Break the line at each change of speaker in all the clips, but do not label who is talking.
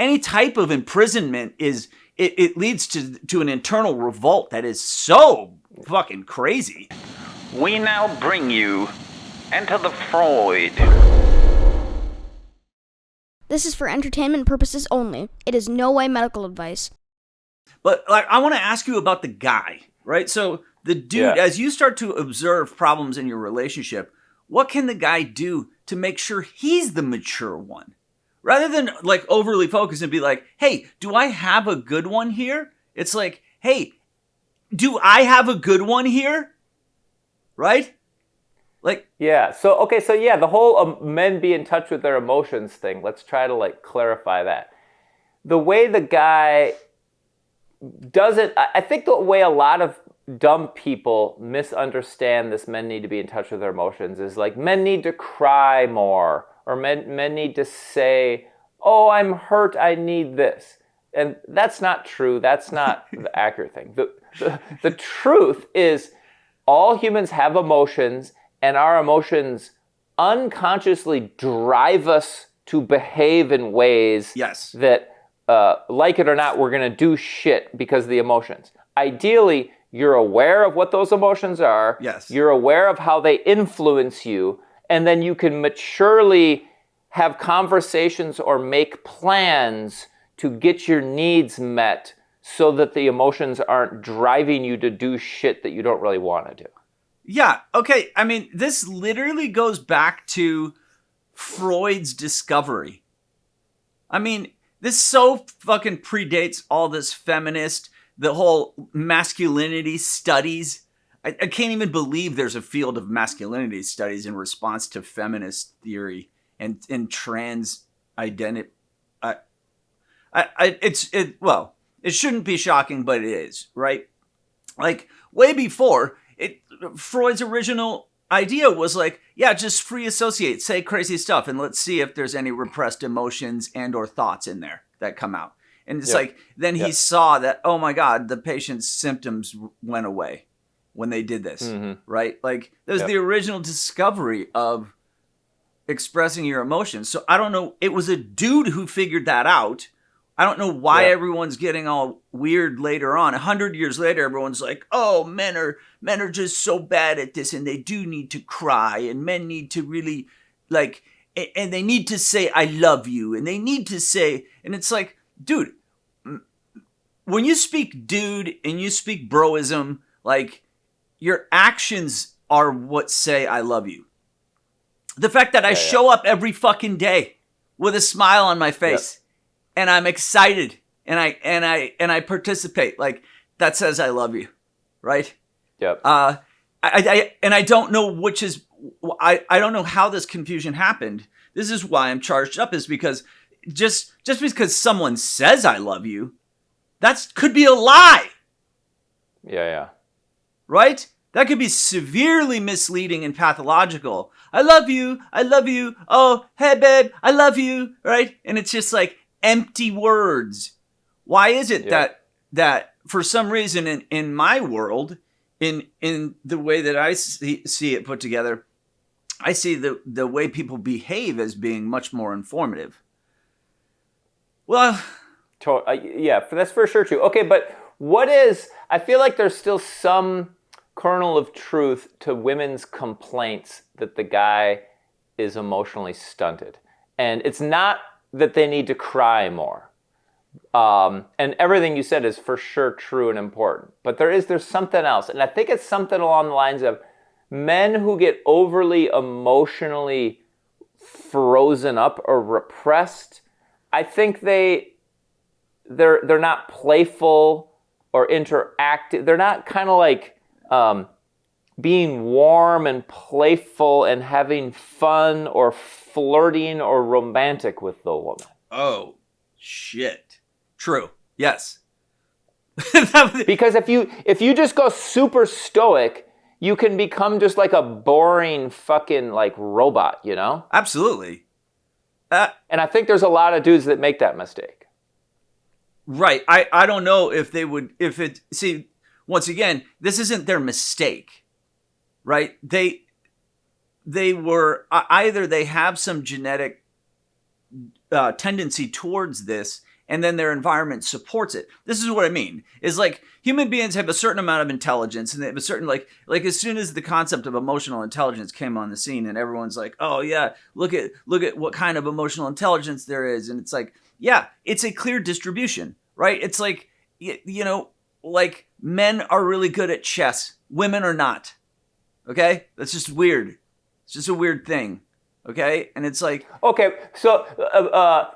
any type of imprisonment it leads to an internal revolt that is so fucking crazy.
We now bring you Enter the Freud.
This is for entertainment purposes only. It is no way medical advice.
But like, I want to ask you about the guy, right? So the dude, as you start to observe problems in your relationship, what can the guy do to make sure he's the mature one? Rather than like overly focus and be like, hey, do I have a good one here? It's like, hey, do I have a good one here? Right? Like,
So the whole men be in touch with their emotions thing. Let's try to like clarify that. The way the guy does it, I think the way a lot of dumb people misunderstand this men need to be in touch with their emotions is like men need to cry more, or men need to say, oh, I'm hurt, I need this. And that's not true. That's not the accurate thing. The truth is all humans have emotions, and our emotions unconsciously drive us to behave in ways that, like it or not, we're going to do shit because of the emotions. Ideally, you're aware of what those emotions are.
Yes.
You're aware of how they influence you, and then you can maturely have conversations or make plans to get your needs met so that the emotions aren't driving you to do shit that you don't really want to do.
Yeah, okay. I mean, this literally goes back to Freud's discovery. I mean, this so fucking predates all this feminist, the whole masculinity studies. I can't even believe there's a field of masculinity studies in response to feminist theory and trans identity. It shouldn't be shocking, but it is, right? Like, way before, Freud's original idea was like, yeah, just free associate, say crazy stuff, and let's see if there's any repressed emotions and or thoughts in there that come out. And it's like, then he saw that, oh my God, the patient's symptoms went away when they did this, right? Like, that was the original discovery of expressing your emotions. So I don't know, it was a dude who figured that out. I don't know why everyone's getting all weird later on. 100 years later, everyone's like, oh, men are just so bad at this, and they do need to cry, and men need to really, like, and they need to say, I love you, and they need to say, and it's like, dude, when you speak dude and you speak broism, like, your actions are what say, I love you. The fact that I show up every fucking day with a smile on my face, and I'm excited, and I participate, like, that says I love you, right?
Yep.
I don't know which is, I don't know how this confusion happened. This is why I'm charged up, is because just because someone says I love you, that could be a lie.
Yeah.
Right? That could be severely misleading and pathological. I love you. Oh, hey babe, I love you. Right? And it's just like empty words. Why is it that for some reason in my world, in the way that I see it put together, I see the way people behave as being much more informative. Well,
that's for sure true. Okay, but I feel like there's still some kernel of truth to women's complaints that the guy is emotionally stunted. And it's not that they need to cry more. And everything you said is for sure true and important. But there's something else. And I think it's something along the lines of men who get overly emotionally frozen up or repressed. I think they're not playful or interactive. They're not kind of like being warm and playful and having fun or flirting or romantic with the woman.
Oh, shit. True. Yes.
Because if you just go super stoic, you can become just like a boring fucking like robot, you know?
Absolutely.
And I think there's a lot of dudes that make that mistake.
Right. I don't know if they would, see, once again, this isn't their mistake, right? They were, either they have some genetic tendency towards this, and then their environment supports it. This is what I mean. Is like human beings have a certain amount of intelligence, and they have a certain like as soon as the concept of emotional intelligence came on the scene, and everyone's like, oh yeah, look at what kind of emotional intelligence there is, and it's like, yeah, it's a clear distribution, right? It's like like men are really good at chess, women are not. Okay, that's just weird. It's just a weird thing. Okay, and it's like,
okay, so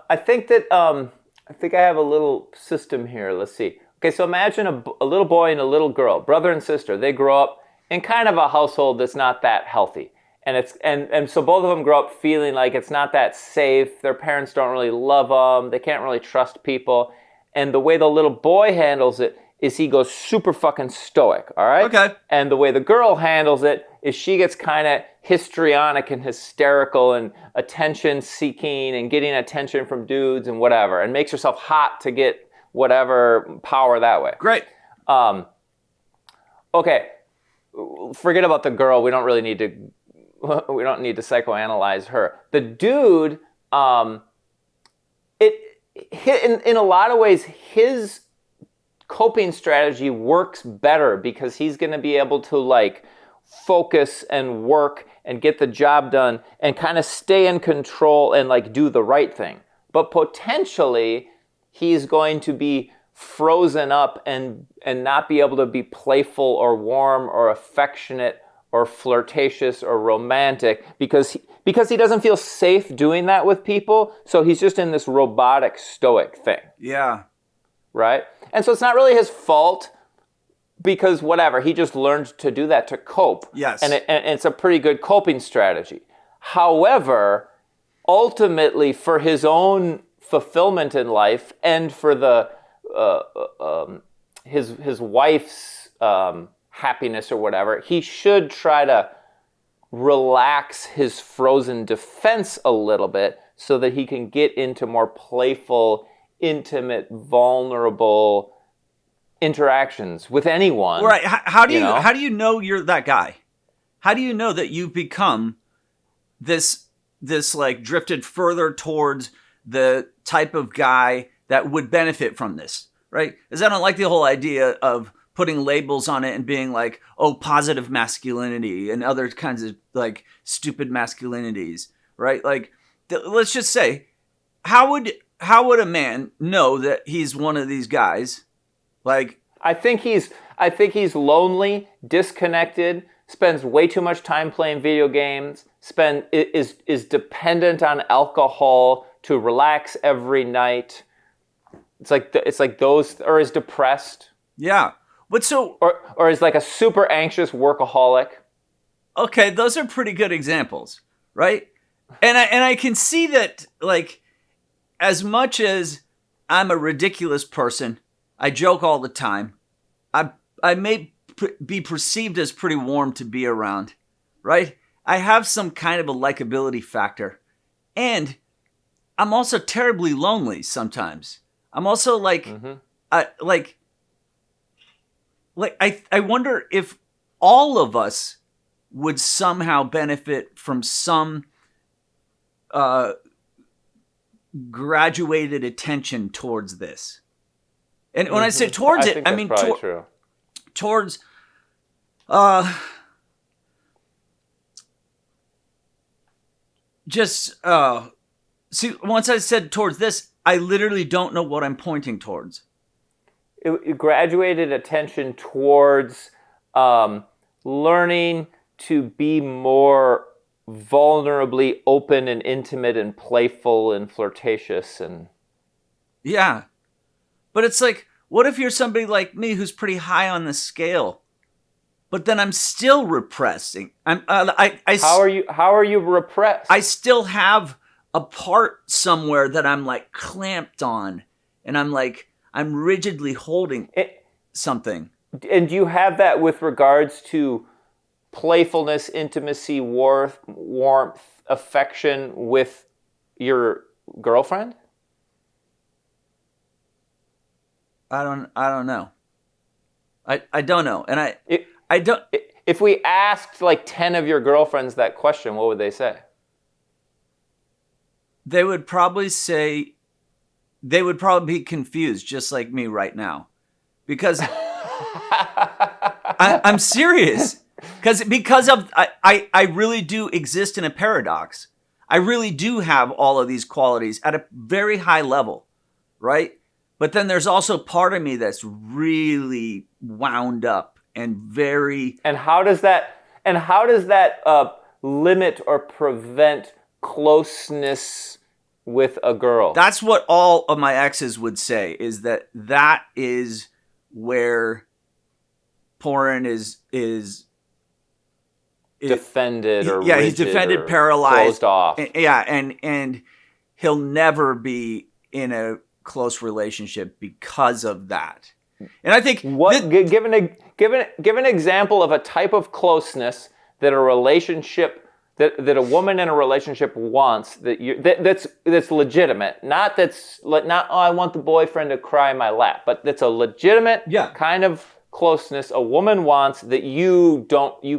I think that I think I have a little system here. Let's see. Okay, so imagine a little boy and a little girl, brother and sister. They grow up in kind of a household that's not that healthy, and so both of them grow up feeling like it's not that safe. Their parents don't really love them. They can't really trust people, and the way the little boy handles it is he goes super fucking stoic, all right?
Okay.
And the way the girl handles it is she gets kind of histrionic and hysterical and attention-seeking and getting attention from dudes and whatever, and makes herself hot to get whatever power that way.
great.
Okay, forget about the girl. We don't need to psychoanalyze her. The dude, in a lot of ways, his coping strategy works better because he's going to be able to like focus and work and get the job done and kind of stay in control and like do the right thing. But potentially he's going to be frozen up and not be able to be playful or warm or affectionate or flirtatious or romantic because he doesn't feel safe doing that with people. So he's just in this robotic stoic thing.
Yeah.
Right? And so it's not really his fault because whatever, he just learned to do that to cope.
Yes.
And it's a pretty good coping strategy. However, ultimately for his own fulfillment in life and for the his wife's happiness or whatever, he should try to relax his frozen defense a little bit so that he can get into more playful, intimate, vulnerable interactions with anyone.
Right. How do you know you're that guy? How do you know that you've become this like drifted further towards the type of guy that would benefit from this, right? Because I don't like the whole idea of putting labels on it and being like, oh, positive masculinity and other kinds of like stupid masculinities, right? Like, let's just say, how would a man know that he's one of these guys? Like,
I think he's lonely, disconnected, spends way too much time playing video games, is dependent on alcohol to relax every night. It's like those, or is depressed.
Yeah. But so,
or is like a super anxious workaholic.
Okay, those are pretty good examples, right? And I can see that, like, as much as I'm a ridiculous person, I joke all the time, I may be perceived as pretty warm to be around, right? I have some kind of a likability factor. And I'm also terribly lonely sometimes. I'm also like, I wonder if all of us would somehow benefit from some graduated attention towards this. And when I say towards it, I mean towards see, once I said towards this, I literally don't know what I'm pointing towards.
It graduated attention towards learning to be more vulnerably open and intimate and playful and flirtatious and...
Yeah. But it's like, what if you're somebody like me who's pretty high on the scale, but then I'm still repressing? How
are you repressed?
I still have a part somewhere that I'm like clamped on, and I'm rigidly holding something.
And do you have that with regards to playfulness, intimacy, warmth, affection with your girlfriend?
I don't know. I don't know. And I don't.
If we asked like 10 of your girlfriends that question, what would they say?
they would probably say, they would probably be confused, just like me right now, because I'm serious. Because of I really do exist in a paradox. I really do have all of these qualities at a very high level, right? But then there's also part of me that's really wound up and very.
And how does that limit or prevent closeness with a girl?
That's what all of my exes would say, is that is where porn is
defended or
yeah, he's
rigid
defended,
or
paralyzed,
closed off.
Yeah, and he'll never be in a close relationship because of that. And I think
give an example of a type of closeness that a relationship that a woman in a relationship wants that's legitimate, not I want the boyfriend to cry in my lap, but that's a legitimate kind of closeness a woman wants that you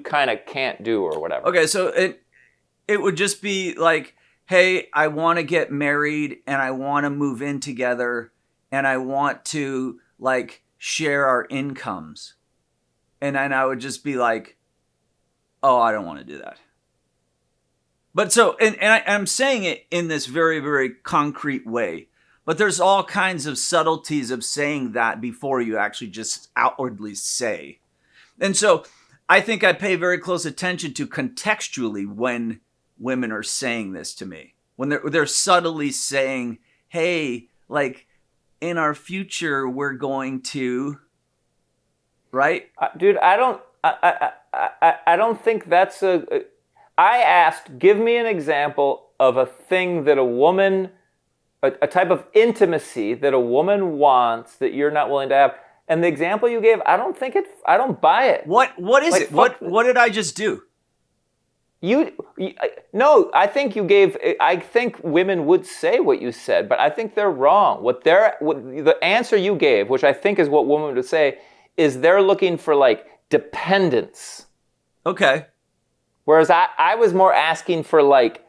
kind of can't do or whatever.
Okay, so it would just be like, hey, I want to get married and I want to move in together and I want to like share our incomes. And then I would just be like, oh, I don't want to do that. But so, I'm saying it in this very, very concrete way. But there's all kinds of subtleties of saying that before you actually just outwardly say. And so I think I pay very close attention to contextually when women are saying this to me. When they're subtly saying, hey, like in our future, we're going to, right?
Dude, I don't think that's I asked, give me an example of a thing that a woman, a type of intimacy that a woman wants that you're not willing to have. And the example you gave, I don't buy it.
What is it? What did I just do?
No, I think women would say what you said, but I think they're wrong. The answer you gave, which I think is what women would say, is they're looking for like dependence.
Okay.
Whereas I was more asking for like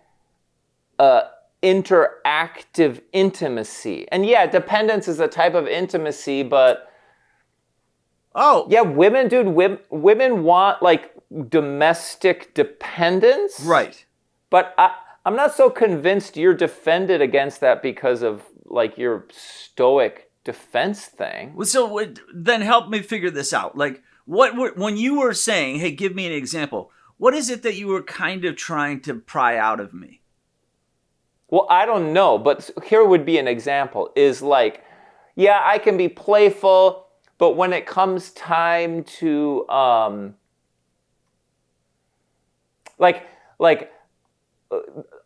interactive intimacy. And yeah, dependence is a type of intimacy, but yeah, women want like domestic dependence.
Right.
But I'm not so convinced you're defended against that because of like your stoic defense thing.
Well, so then help me figure this out. Like when you were saying, hey, give me an example, what is it that you were kind of trying to pry out of me?
Well, I don't know, but here would be an example is like, yeah, I can be playful, but when it comes time to,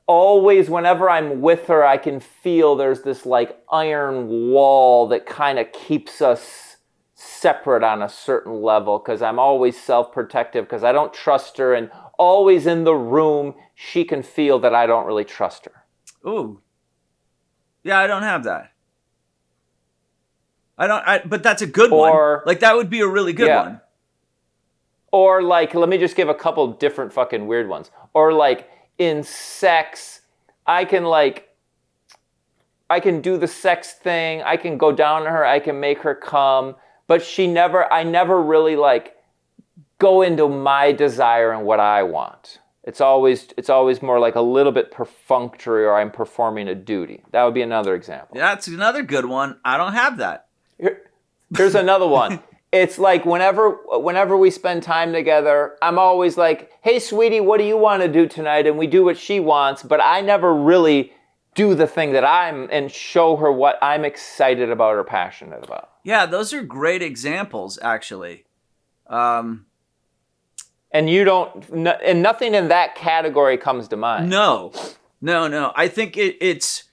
always whenever I'm with her, I can feel there's this like iron wall that kind of keeps us separate on a certain level because I'm always self-protective because I don't trust her, and always in the room, she can feel that I don't really trust her.
Ooh. Yeah, I don't have that. But that's a good one. Like, that would be a really good one.
Or, like, let me just give a couple different fucking weird ones. Or, like, in sex, I can do the sex thing. I can go down to her. I can make her come. But I never really, like, go into my desire and what I want. It's always more like a little bit perfunctory, or I'm performing a duty. That would be another example.
Yeah, that's another good one. I don't have that.
Here's another one. It's like whenever we spend time together, I'm always like, hey, sweetie, what do you want to do tonight? And we do what she wants, but I never really do the thing that and show her what I'm excited about or passionate about.
Yeah, those are great examples, actually.
And and nothing in that category comes to mind.
No. I think it's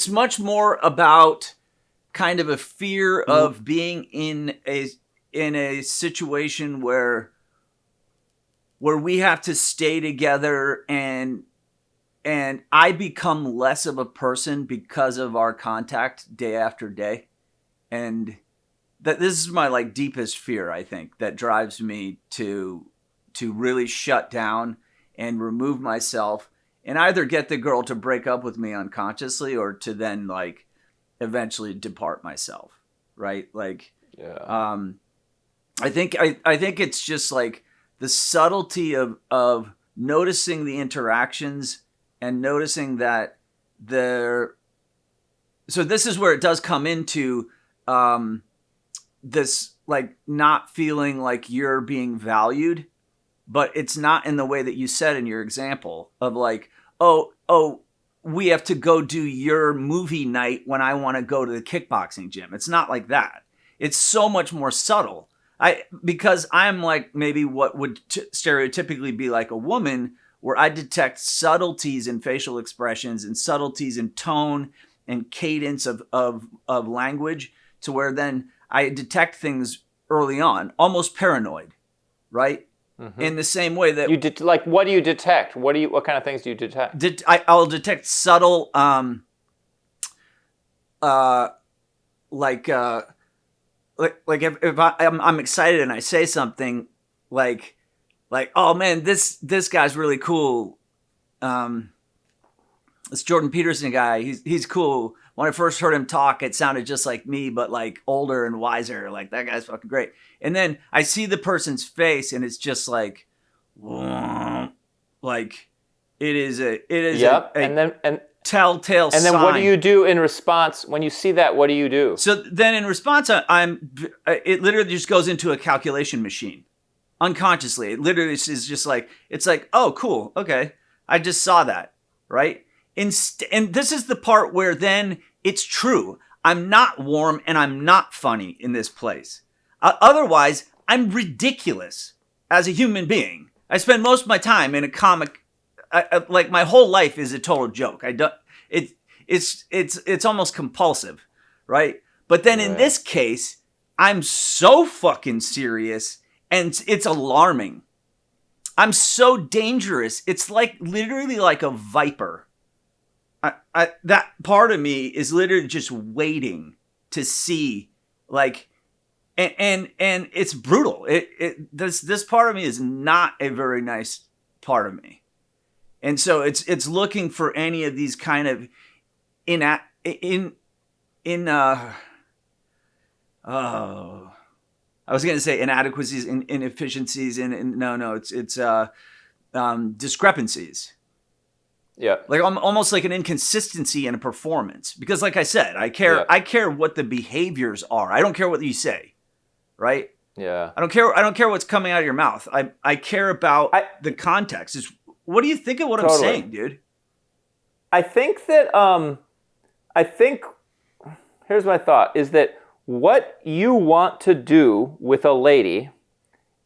much more about kind of a fear of being in a situation where we have to stay together, and I become less of a person because of our contact day after day. And that this is my like deepest fear, I think, that drives me to really shut down and remove myself and either get the girl to break up with me unconsciously or to then like eventually depart myself, right? Like,
Yeah.
I think it's just like the subtlety of noticing the interactions and noticing that there. So this is where it does come into this like not feeling like you're being valued, but it's not in the way that you said in your example of like, oh, we have to go do your movie night when I want to go to the kickboxing gym. It's not like that. It's so much more subtle. Because I'm like maybe what would stereotypically be like a woman, where I detect subtleties in facial expressions and subtleties in tone and cadence of language, to where then I detect things early on, almost paranoid, right?
Mm-hmm.
In the same way that
like, what do you detect? What kind of things do you detect?
I'll detect subtle, like if I'm excited and I say something like oh man, this guy's really cool. This Jordan Peterson guy, he's cool. When I first heard him talk, it sounded just like me, but like older and wiser. Like, that guy's fucking great. And then I see the person's face, and it's just like, like it is
Yep.
a telltale sign.
And then what do you do in response when you see that? What do you do?
So then in response, it literally just goes into a calculation machine unconsciously. It literally is just like, it's like, oh, cool. Okay. I just saw that. Right. And this is the part where then it's true. I'm not warm and I'm not funny in this place. Otherwise, I'm ridiculous as a human being. I spend most of my time in a comic. Like, my whole life is a total joke. It's almost compulsive, right? But then in this case, I'm so fucking serious, and it's alarming. I'm so dangerous. It's like literally like a viper. That part of me is literally just waiting to see, like, and it's brutal. This part of me is not a very nice part of me. And so it's looking for any of these kind of I was going to say inadequacies, inefficiencies, and no, it's discrepancies.
Yeah.
Like almost like an inconsistency in a performance. Because like I said, I care.
Yeah.
I care what the behaviors are. I don't care what you say, right?
Yeah.
I don't care what's coming out of your mouth. I care about the context. What do you think of what I'm saying, dude?
I think that here's my thought, is that what you want to do with a lady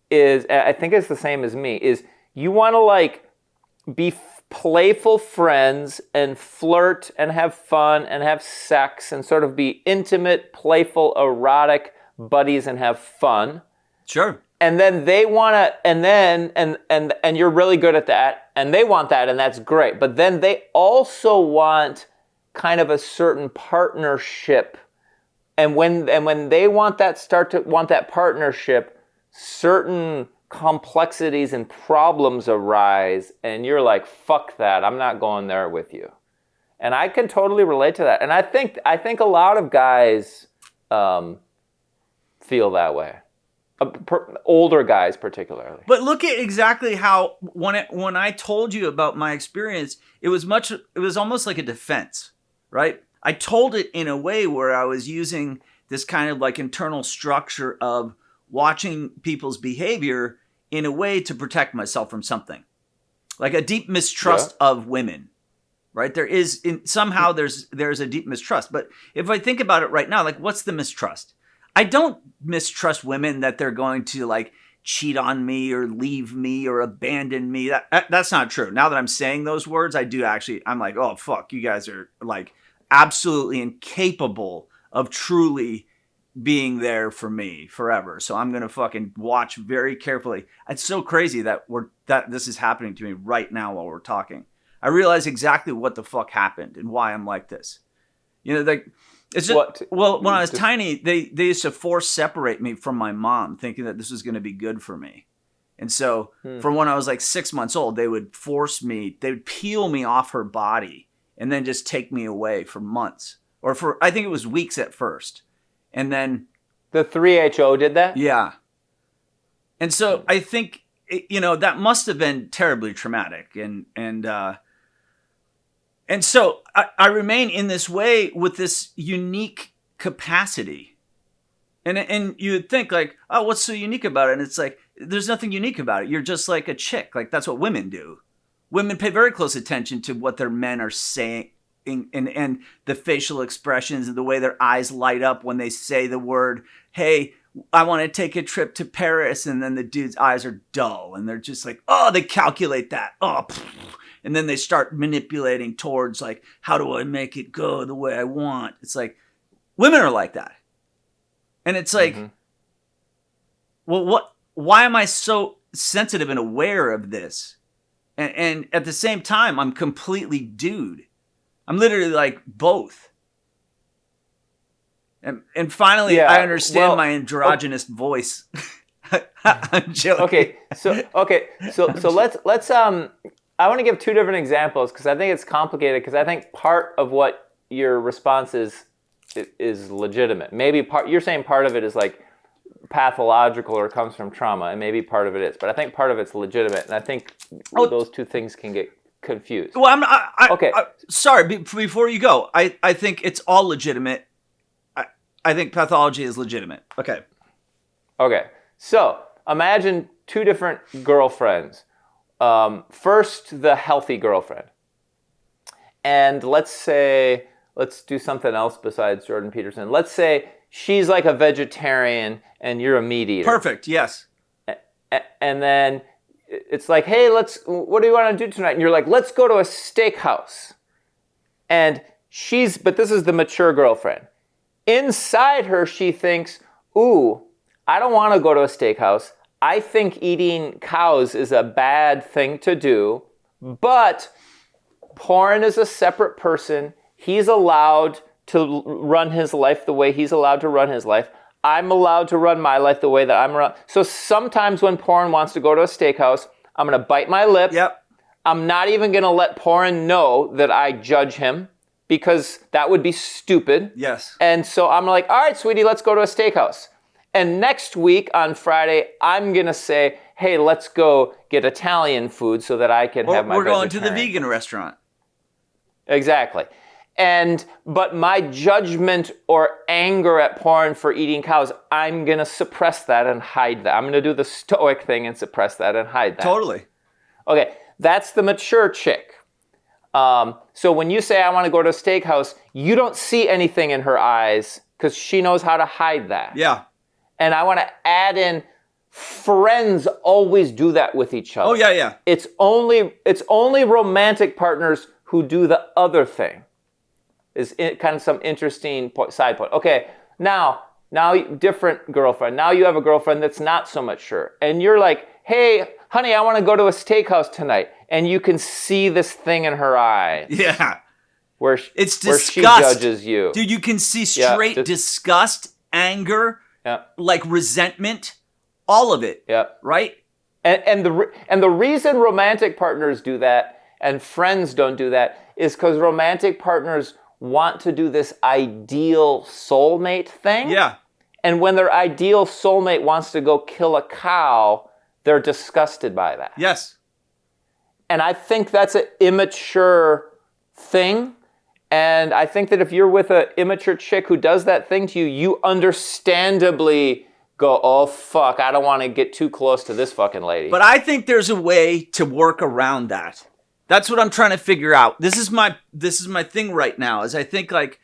is, I think it's the same as me, is you want to like be playful friends and flirt and have fun and have sex and sort of be intimate, playful, erotic buddies and have fun.
Sure.
And then they want to, and you're really good at that, and they want that, and that's great. But then they also want kind of a certain partnership. And when they want that partnership, certain complexities and problems arise, and you're like, fuck that, I'm not going there with you. And I can totally relate to that. And I think a lot of guys feel that way. Older guys particularly.
But look at exactly how when I told you about my experience, it was almost like a defense, right? I told it in a way where I was using this kind of like internal structure of watching people's behavior in a way to protect myself from something, like a deep mistrust of women, right? Somehow there's a deep mistrust. But if I think about it right now, like, what's the mistrust? I don't mistrust women that they're going to like cheat on me or leave me or abandon me. That's not true. Now that I'm saying those words, I'm like, oh fuck, you guys are like absolutely incapable of truly being there for me forever. So I'm going to fucking watch very carefully. It's so crazy that this is happening to me right now while we're talking. I realize exactly what the fuck happened and why I'm like this. You know, like, it's just, when I was tiny, they used to separate me from my mom, thinking that this was going to be good for me. And so from when I was like 6 months old, they would peel me off her body and then just take me away for months, or I think it was weeks at first. And then
The 3HO did that?
yeah. And so I think, that must have been terribly traumatic. And so I remain in this way with this unique capacity. And you would think like, oh, what's so unique about it? And it's like, there's nothing unique about it. You're just like a chick. Like, that's what women do. Women pay very close attention to what their men are saying and the facial expressions and the way their eyes light up when they say the word, hey, I want to take a trip to Paris. And then the dude's eyes are dull and they're just like, oh, they calculate that. Oh, pfft. And then they start manipulating towards like, how do I make it go the way I want? It's like, women are like that. And it's like, well, why am I so sensitive and aware of this? And at the same time, I'm completely dude. I'm literally like both. And finally,
Yeah,
I understand
well,
my androgynous voice. I'm joking.
So let's I want to give two different examples because I think it's complicated, because I think part of what your response is legitimate. Maybe you're saying part of it is like pathological or comes from trauma, and maybe part of it is, but I think part of it's legitimate, and I think those two things can get confused.
Well, sorry, before you go, I think it's all legitimate. I think pathology is legitimate. Okay.
So imagine two different girlfriends. First, the healthy girlfriend. And let's do something else besides Jordan Peterson. Let's say she's like a vegetarian and you're a meat eater.
Perfect, yes.
And then it's like, hey, what do you want to do tonight? And you're like, let's go to a steakhouse. But this is the mature girlfriend. Inside her, she thinks, ooh, I don't want to go to a steakhouse. I think eating cows is a bad thing to do, but Porn is a separate person. He's allowed to run his life the way he's allowed to run his life. I'm allowed to run my life the way that I'm run. So sometimes when Porn wants to go to a steakhouse, I'm going to bite my lip.
Yep.
I'm not even going to let Porn know that I judge him, because that would be stupid.
Yes.
And so I'm like, all right, sweetie, let's go to a steakhouse. And next week on Friday, I'm going to say, hey, let's go get Italian food so that I can have my
We're going to
vegetarian.
the vegan restaurant.
Exactly. But my judgment or anger at Porn for eating cows, I'm going to suppress that and hide that. I'm going to do the stoic thing and suppress that and hide that.
Totally.
Okay, that's the mature chick. So when you say I want to go to a steakhouse, you don't see anything in her eyes because she knows how to hide that.
Yeah.
And I want to add in, friends always do that with each other.
Oh, yeah, yeah.
It's only romantic partners who do the other thing. Is kind of some interesting side point. Okay, now different girlfriend. Now you have a girlfriend that's not so mature. And you're like, hey, honey, I want to go to a steakhouse tonight. And you can see this thing in her eye.
Yeah.
Where
disgust.
She judges you.
Dude, you can see straight disgust, anger, like resentment, all of it.
Yeah.
Right?
And the reason romantic partners do that and friends don't do that is because romantic partners want to do this ideal soulmate thing.
Yeah.
And when their ideal soulmate wants to go kill a cow, they're disgusted by that.
Yes.
And I think that's an immature thing. And I think that if you're with an immature chick who does that thing to you, you understandably go, oh, fuck, I don't want to get too close to this fucking lady.
But I think there's a way to work around that. That's what I'm trying to figure out. This is my thing right now, is I think like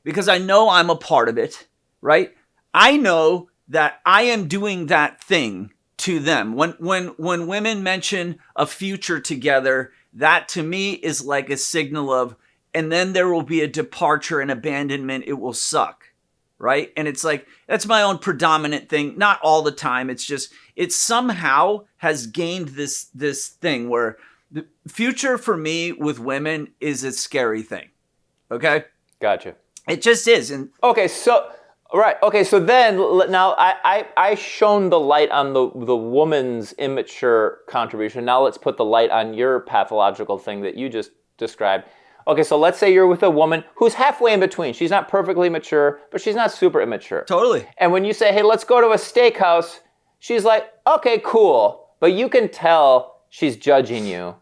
because I know I'm a part of it, right? I know that I am doing that thing to them. When women mention a future together, that to me is like a signal of, and then there will be a departure and abandonment. It will suck, right? And it's like, that's my own predominant thing. Not all the time. It's just, it somehow has gained this thing where the future for me with women is a scary thing. Okay?
Gotcha.
It just is. And
Okay, so Right. Okay. So then now I shone the light on the woman's immature contribution. Now let's put the light on your pathological thing that you just described. Okay. So let's say you're with a woman who's halfway in between. She's not perfectly mature, but she's not super immature.
Totally.
And when you say, "Hey, let's go to a steakhouse," she's like, "Okay, cool." But you can tell she's judging you,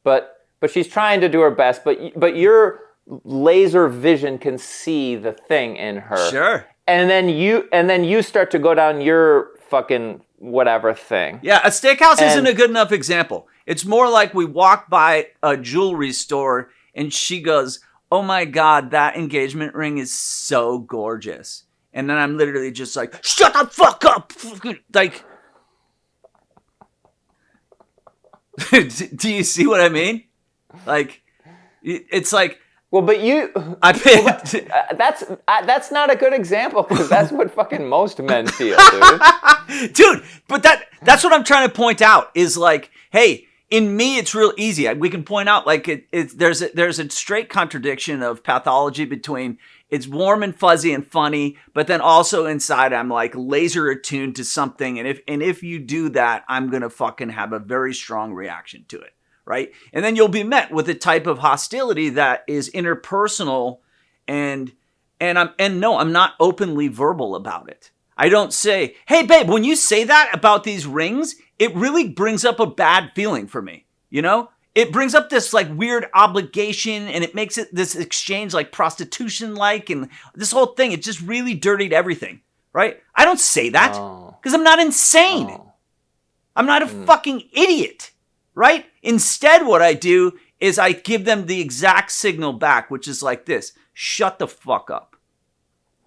but she's trying to do her best. But your laser vision can see the thing in her.
Sure.
And then you start to go down your fucking whatever thing.
Yeah, a steakhouse isn't a good enough example. It's more like we walk by a jewelry store and she goes, "Oh my God, that engagement ring is so gorgeous." And then I'm literally just like, "Shut the fuck up!" Like, do you see what I mean? Like, it's like,
well, but you,
I pay.
that's not a good example because that's what fucking most men feel,
dude. But that's what I'm trying to point out is like, hey, in me, it's real easy. We can point out like there's a straight contradiction of pathology between it's warm and fuzzy and funny, but then also inside I'm like laser attuned to something, and if you do that, I'm gonna fucking have a very strong reaction to it. Right? And then you'll be met with a type of hostility that is interpersonal and no, I'm not openly verbal about it. I don't say, "Hey babe, when you say that about these rings, it really brings up a bad feeling for me." You know? It brings up this like weird obligation and it makes it this exchange like prostitution like and this whole thing, it just really dirtied everything. Right? I don't say that because I'm not insane. I'm not a fucking idiot. Right? Instead, what I do is I give them the exact signal back, which is like this: shut the fuck up.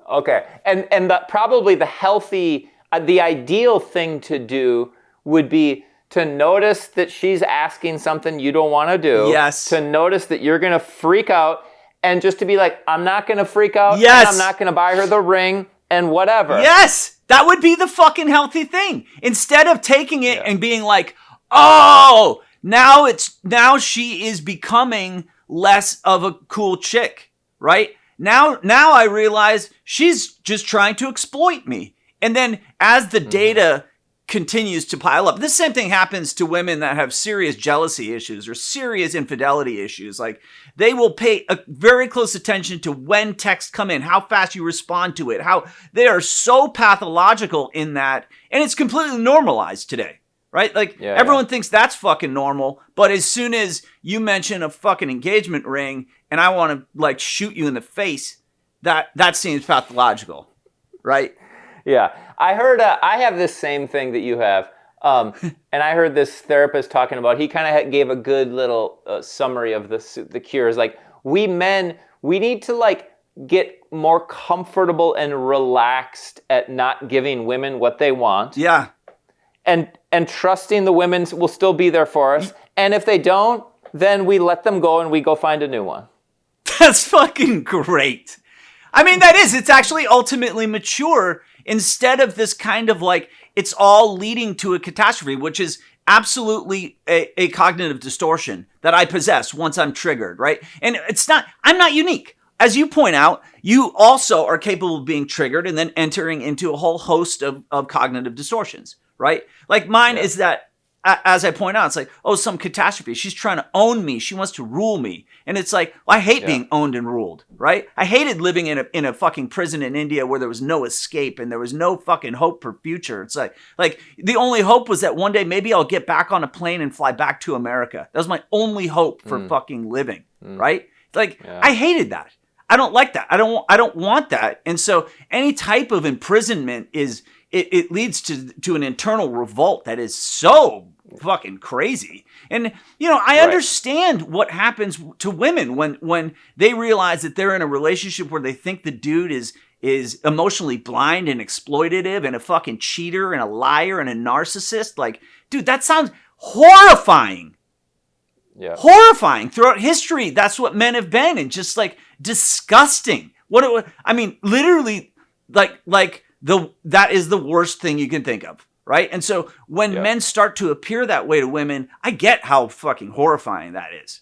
Okay. And probably the healthy, the ideal thing to do would be to notice that she's asking something you don't want to do.
Yes.
To notice that you're going to freak out and just to be like, I'm not going to freak out.
Yes.
And I'm not going to buy her the ring and whatever.
Yes. That would be the fucking healthy thing. Instead of taking it and being like, "Oh, now she is becoming less of a cool chick," right? Now I realize she's just trying to exploit me. And then as the data continues to pile up, this same thing happens to women that have serious jealousy issues or serious infidelity issues. Like they will pay a very close attention to when texts come in, how fast you respond to it, how they are so pathological in that. And it's completely normalized today. Right? Like, everyone thinks that's fucking normal, but as soon as you mention a fucking engagement ring and I want to, like, shoot you in the face, that seems pathological. Right?
Yeah. I heard, I have this same thing that you have, and I heard this therapist talking about, he kind of gave a good little summary of the cures. Like, we men, we need to, like, get more comfortable and relaxed at not giving women what they want.
Yeah.
And trusting the women will still be there for us. And if they don't, then we let them go and we go find a new one.
That's fucking great. I mean, it's actually ultimately mature instead of this kind of like, it's all leading to a catastrophe, which is absolutely a cognitive distortion that I possess once I'm triggered, right? And I'm not unique. As you point out, you also are capable of being triggered and then entering into a whole host of cognitive distortions. Right? Like mine is that, as I point out, it's like, oh, some catastrophe. She's trying to own me. She wants to rule me. And it's like, well, I hate being owned and ruled, right? I hated living in a fucking prison in India where there was no escape and there was no fucking hope for future. It's like the only hope was that one day maybe I'll get back on a plane and fly back to America. That was my only hope for fucking living, right? Like, I hated that. I don't like that. I don't want that. And so any type of imprisonment is... It leads to an internal revolt that is so fucking crazy. And, you know, I understand what happens to women when they realize that they're in a relationship where they think the dude is emotionally blind and exploitative and a fucking cheater and a liar and a narcissist. Like, dude, that sounds horrifying. Yeah. Horrifying. Throughout history, that's what men have been, and just like disgusting. Literally, that is the worst thing you can think of, right? And so when men start to appear that way to women, I get how fucking horrifying that is,